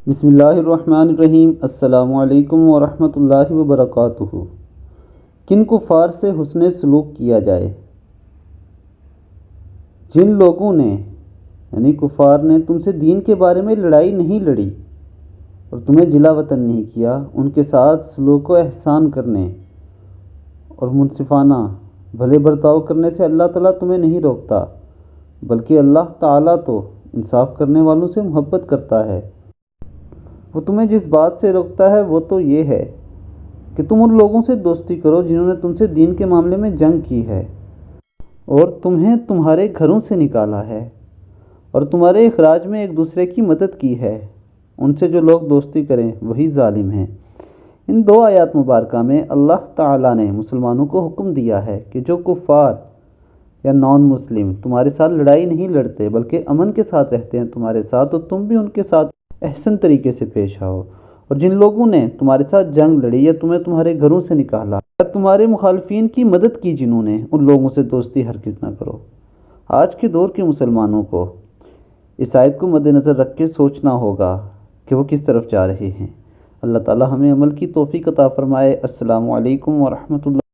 بسم اللہ الرحمن الرحیم۔ السلام علیکم ورحمۃ اللہ وبرکاتہ۔ کن کفار سے حسن سلوک کیا جائے؟ جن لوگوں نے یعنی کفار نے تم سے دین کے بارے میں لڑائی نہیں لڑی اور تمہیں جلا وطن نہیں کیا، ان کے ساتھ سلوک و احسان کرنے اور منصفانہ بھلے برتاؤ کرنے سے اللہ تعالیٰ تمہیں نہیں روکتا، بلکہ اللہ تعالیٰ تو انصاف کرنے والوں سے محبت کرتا ہے۔ وہ تمہیں جس بات سے روکتا ہے وہ تو یہ ہے کہ تم ان لوگوں سے دوستی کرو جنہوں نے تم سے دین کے معاملے میں جنگ کی ہے اور تمہیں تمہارے گھروں سے نکالا ہے اور تمہارے اخراج میں ایک دوسرے کی مدد کی ہے۔ ان سے جو لوگ دوستی کریں وہی ظالم ہیں۔ ان دو آیات مبارکہ میں اللہ تعالیٰ نے مسلمانوں کو حکم دیا ہے کہ جو کفار یا نان مسلم تمہارے ساتھ لڑائی نہیں لڑتے بلکہ امن کے ساتھ رہتے ہیں تمہارے ساتھ، تو تم بھی ان کے ساتھ احسن طریقے سے پیش آؤ۔ اور جن لوگوں نے تمہارے ساتھ جنگ لڑی یا تمہیں تمہارے گھروں سے نکالا یا تمہارے مخالفین کی مدد کی جنہوں نے، ان لوگوں سے دوستی ہرگز نہ کرو۔ آج کے دور کے مسلمانوں کو اس آیت کو مد نظر رکھ کے سوچنا ہوگا کہ وہ کس طرف جا رہے ہیں۔ اللہ تعالی ہمیں عمل کی توفیق عطا فرمائے۔ السلام علیکم ورحمۃ اللہ۔